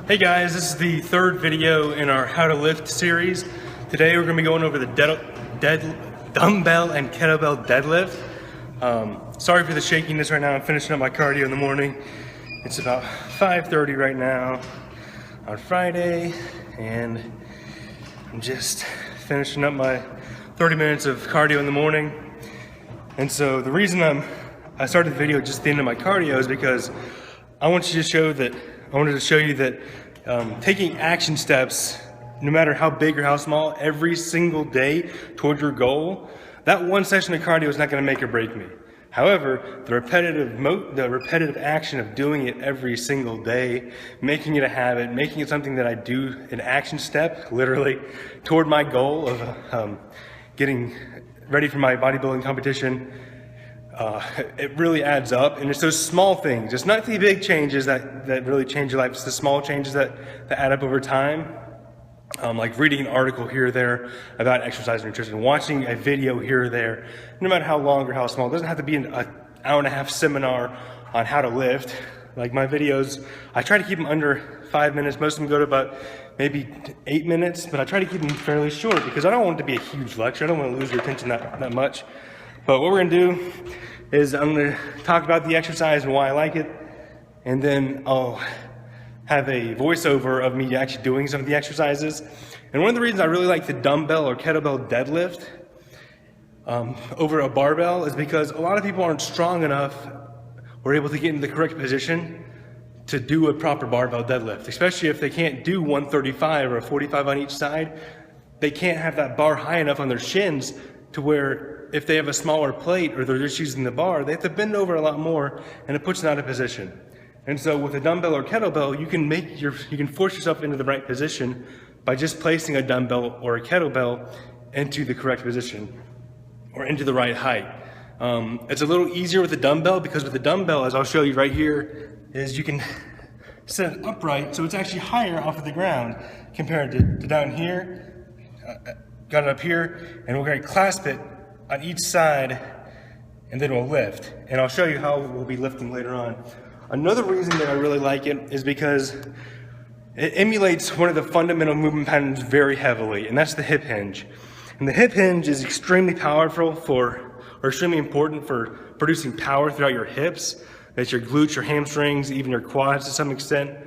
Hey guys, this is the third video in our How to Lift series. Today we're going to be going over the dumbbell and kettlebell deadlift. Sorry for the shakiness right now. I'm finishing up my cardio in the morning. It's about 5:30 right now on Friday, and I'm just finishing up my 30 minutes of cardio in the morning. And so the reason I started the video just at the end of my cardio is because I wanted to show you that taking action steps, no matter how big or how small, every single day toward your goal, that one session of cardio is not going to make or break me. However, the repetitive action of doing it every single day, making it a habit, making it something that I do, an action step, literally, toward my goal of getting ready for my bodybuilding competition, it really adds up. And it's those small things. It's not the big changes that really change your life. It's the small changes that add up over time. Like reading an article here or there about exercise and nutrition, watching a video here or there, no matter how long or how small. It doesn't have to be an hour and a half seminar on how to lift. Like my videos, I try to keep them under 5 minutes. Most of them go to about maybe 8 minutes, but I try to keep them fairly short because I don't want it to be a huge lecture. I don't want to lose your attention that much. But what we're gonna do is I'm gonna talk about the exercise and why I like it, and then I'll have a voiceover of me actually doing some of the exercises. And one of the reasons I really like the dumbbell or kettlebell deadlift over a barbell is because a lot of people aren't strong enough or able to get into the correct position to do a proper barbell deadlift, especially if they can't do 135 or a 45 on each side. They can't have that bar high enough on their shins to where if they have a smaller plate or they're just using the bar, they have to bend over a lot more, and it puts them out of position. And so with a dumbbell or kettlebell, you can force yourself into the right position by just placing a dumbbell or a kettlebell into the correct position or into the right height. It's a little easier with a dumbbell because with the dumbbell, as I'll show you right here, is you can set it upright so it's actually higher off of the ground compared to down here. Got it up here, and we're going to clasp it on each side, and then we'll lift. And I'll show you how we'll be lifting later on. Another reason that I really like it is because it emulates one of the fundamental movement patterns very heavily, and that's the hip hinge. And the hip hinge is extremely powerful or extremely important for producing power throughout your hips. That's your glutes, your hamstrings, even your quads to some extent.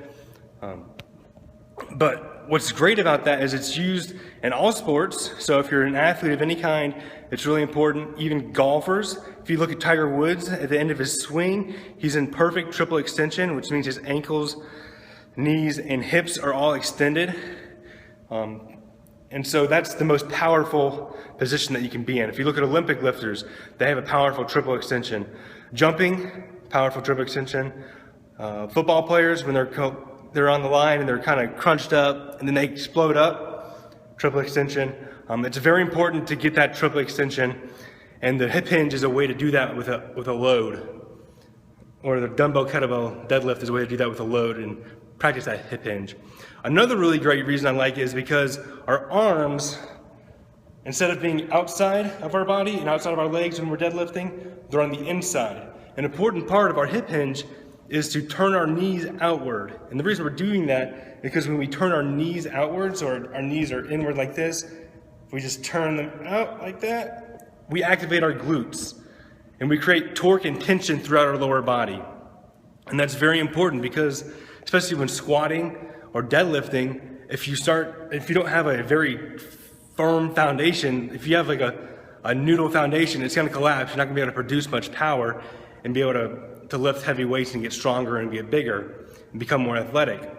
But what's great about that is it's used in all sports. So if you're an athlete of any kind, it's really important. Even golfers, if you look at Tiger Woods at the end of his swing, he's in perfect triple extension, which means his ankles, knees, and hips are all extended. And so that's the most powerful position that you can be in. If you look at Olympic lifters, they have a powerful triple extension. Jumping, powerful triple extension. Football players, when they're on the line and they're kind of crunched up and then they explode up, triple extension. It's very important to get that triple extension, and the hip hinge is a way to do that with a load, or the dumbbell kettlebell deadlift is a way to do that with a load and practice that hip hinge. Another really great reason I like it is because our arms, instead of being outside of our body and outside of our legs when we're deadlifting, they're on the inside. An important part of our hip hinge is to turn our knees outward. And the reason we're doing that is because when we turn our knees outwards, or our knees are inward like this, if we just turn them out like that, we activate our glutes. And we create torque and tension throughout our lower body. And that's very important because, especially when squatting or deadlifting, if you don't have a very firm foundation, if you have like a noodle foundation, it's gonna collapse. You're not gonna be able to produce much power and be able to lift heavy weights and get stronger and get bigger and become more athletic.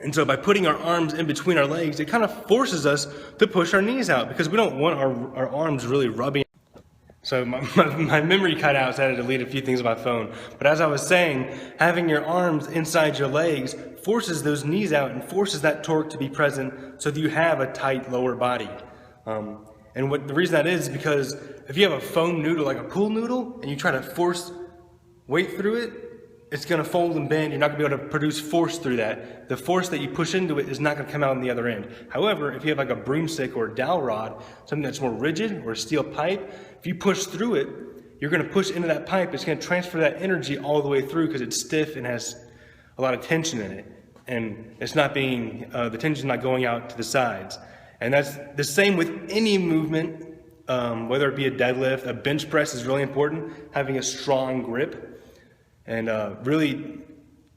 And so by putting our arms in between our legs, it kind of forces us to push our knees out because we don't want our arms really rubbing. So my memory cut out, so I had to delete a few things on my phone. But as I was saying, having your arms inside your legs forces those knees out and forces that torque to be present so that you have a tight lower body. And the reason that is because if you have a foam noodle, like a pool noodle, and you try to force weight through it, it's going to fold and bend. You're not going to be able to produce force through that. The force that you push into it is not going to come out on the other end. However, if you have like a broomstick or a dowel rod, something that's more rigid, or a steel pipe, if you push through it, you're going to push into that pipe. It's going to transfer that energy all the way through because it's stiff and has a lot of tension in it. and it's not being, the tension's not going out to the sides. And that's the same with any movement, whether it be a deadlift. A bench press is really important, having a strong grip. And really,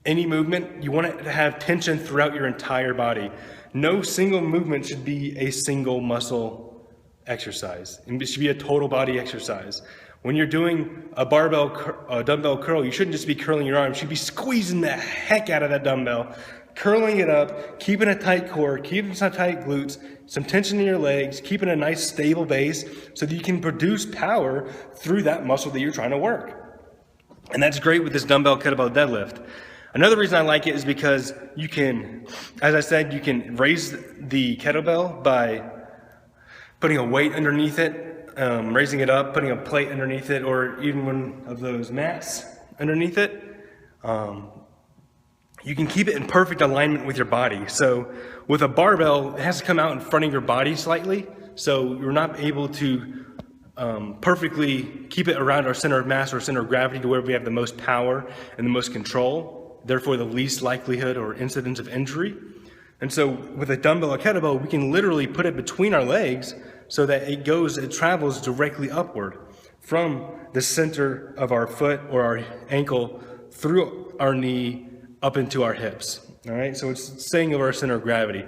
any movement, you want it to have tension throughout your entire body. No single movement should be a single muscle exercise. It should be a total body exercise. When you're doing a dumbbell curl, you shouldn't just be curling your arm. You should be squeezing the heck out of that dumbbell, curling it up, keeping a tight core, keeping some tight glutes, some tension in your legs, keeping a nice stable base so that you can produce power through that muscle that you're trying to work. And that's great with this dumbbell kettlebell deadlift. Another reason I like it is because you can, as I said, you can raise the kettlebell by putting a weight underneath it, raising it up, putting a plate underneath it, or even one of those mats underneath it. You can keep it in perfect alignment with your body. So with a barbell, it has to come out in front of your body slightly, so you're not able to perfectly keep it around our center of mass or center of gravity to where we have the most power and the most control, therefore the least likelihood or incidence of injury. And so with a dumbbell or kettlebell, we can literally put it between our legs so that it travels directly upward from the center of our foot or our ankle through our knee up into our hips. All right, so it's staying over our center of gravity.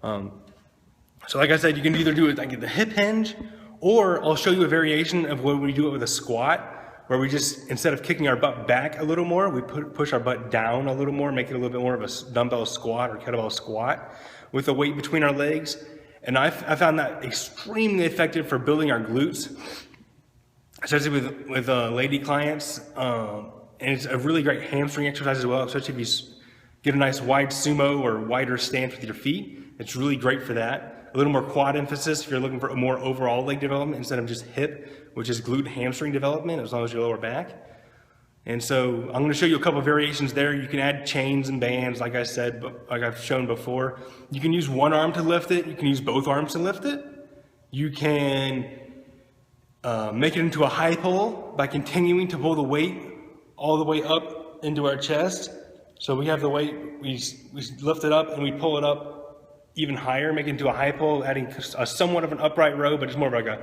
So like I said, you can either do it like the hip hinge, or I'll show you a variation of when we do it with a squat, where we just, instead of kicking our butt back a little more, we push our butt down a little more, make it a little bit more of a dumbbell squat or kettlebell squat with the weight between our legs. And I found that extremely effective for building our glutes, especially with lady clients. And it's a really great hamstring exercise as well, especially if you get a nice wide sumo or wider stance with your feet. It's really great for that. A little more quad emphasis if you're looking for a more overall leg development instead of just hip, which is glute hamstring development, as long as your lower back. And so I'm going to show you a couple of variations there. You can add chains and bands, like I said, like I've shown before. You can use one arm to lift it. You can use both arms to lift it. You can make it into a high pull by continuing to pull the weight all the way up into our chest. So we have the weight, we lift it up and we pull it up even higher, make it into a high pull, adding a somewhat of an upright row, but it's more of like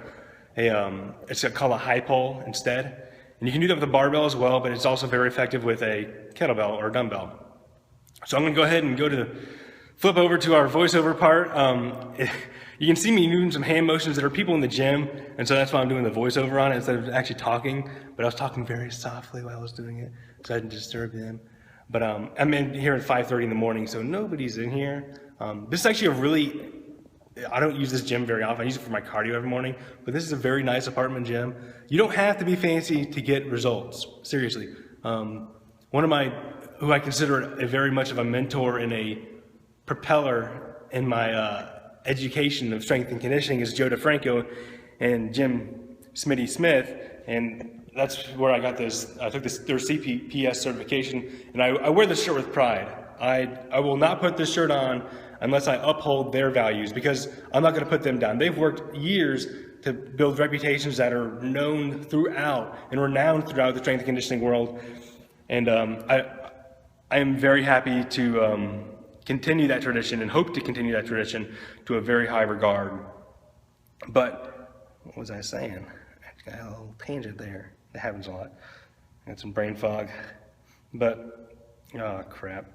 it's called a high pull instead. And you can do that with a barbell as well, but it's also very effective with a kettlebell or dumbbell. So I'm gonna go ahead and flip over to our voiceover part. You can see me doing some hand motions that are people in the gym, and so that's why I'm doing the voiceover on it instead of actually talking. But I was talking very softly while I was doing it, so I didn't disturb them. But I'm in here at 5:30 in the morning, so nobody's in here. This is actually I don't use this gym very often. I use it for my cardio every morning, but this is a very nice apartment gym. You don't have to be fancy to get results, seriously. One of who I consider very much of a mentor and a propeller in my education of strength and conditioning is Joe DeFranco and Jim Smitty Smith, and that's where I got this. I took their CPS certification, and I wear this shirt with pride. I will not put this shirt on unless I uphold their values, because I'm not going to put them down. They've worked years to build reputations that are known throughout and renowned throughout the strength and conditioning world, and I am very happy to continue that tradition and hope to continue that tradition to a very high regard. But what was I saying? I got a little tangent there. It happens a lot. I got some brain fog. But, oh crap.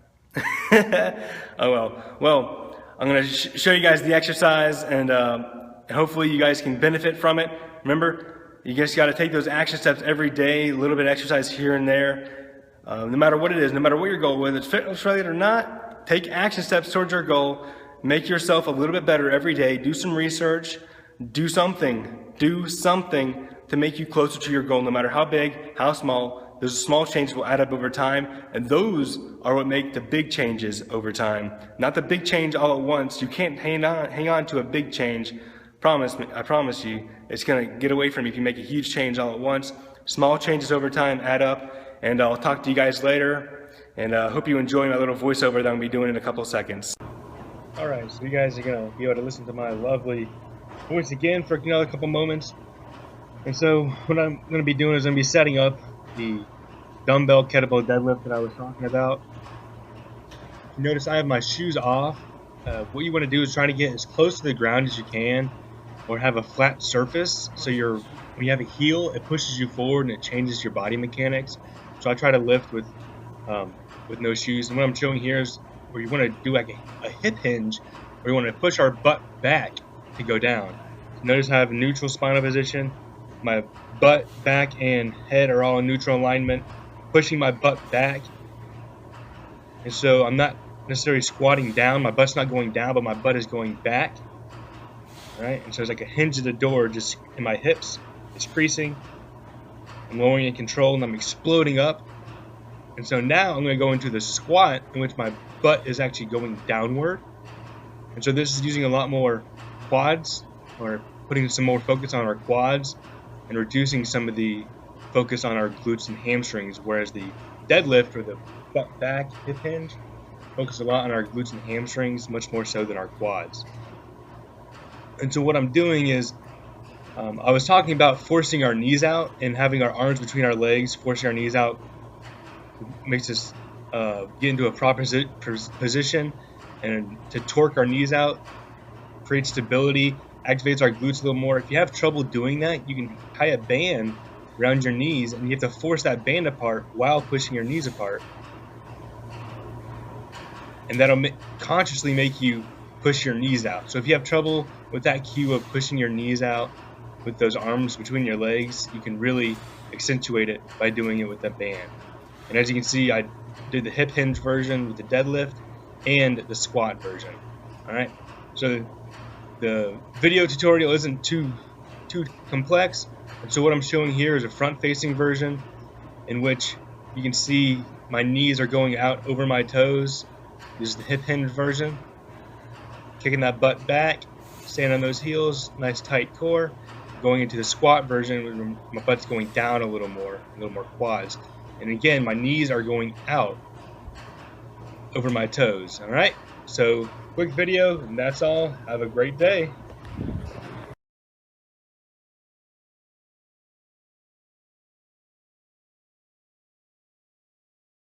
Oh well. Well, I'm going to show you guys the exercise, and hopefully you guys can benefit from it. Remember, you just got to take those action steps every day, a little bit of exercise here and there. No matter what it is, no matter what your goal, whether it's fitness related or not, take action steps towards your goal. Make yourself a little bit better every day. Do some research. Do something to make you closer to your goal, no matter how big, how small. Those small changes will add up over time, and those are what make the big changes over time. Not the big change all at once. You can't hang on to a big change. I promise you, it's going to get away from you if you make a huge change all at once. Small changes over time add up, and I'll talk to you guys later, and hope you enjoy my little voiceover that I'm going to be doing in a couple of seconds. All right, so you guys are going to be able to listen to my lovely voice again for another couple moments. And so what I'm going to be doing is I'm going to be setting up the dumbbell kettlebell deadlift that I was talking about. Notice I have my shoes off. What you want to do is try to get as close to the ground as you can, or have a flat surface. So when you have a heel, it pushes you forward and it changes your body mechanics. So I try to lift with no shoes. And what I'm showing here is where you want to do like a hip hinge, where you want to push our butt back to go down. Notice I have a neutral spinal position. My butt, back, and head are all in neutral alignment, pushing my butt back. And so I'm not necessarily squatting down. My butt's not going down, but my butt is going back. All right, and so it's like a hinge at the door just in my hips. It's creasing. I'm lowering in control, and I'm exploding up. And so now I'm going to go into the squat, in which my butt is actually going downward. And so this is using a lot more quads, or putting some more focus on our quads, and reducing some of the focus on our glutes and hamstrings, whereas the deadlift, or the butt back hip hinge, focus a lot on our glutes and hamstrings, much more so than our quads. And so what I'm doing is, I was talking about forcing our knees out and having our arms between our legs. Forcing our knees out makes us get into a proper position, and to torque our knees out, create stability, activates our glutes a little more. If you have trouble doing that, you can tie a band around your knees, and you have to force that band apart while pushing your knees apart. And that'll consciously make you push your knees out. So if you have trouble with that cue of pushing your knees out with those arms between your legs, you can really accentuate it by doing it with that band. And as you can see, I did the hip hinge version with the deadlift and the squat version. All right, so the video tutorial isn't too complex. And so what I'm showing here is a front-facing version, in which you can see my knees are going out over my toes. This is the hip hinge version. Kicking that butt back, stand on those heels, nice tight core. Going into the squat version, where my butt's going down a little more quads. And again, my knees are going out over my toes. All right, so quick video, and that's all. Have a great day.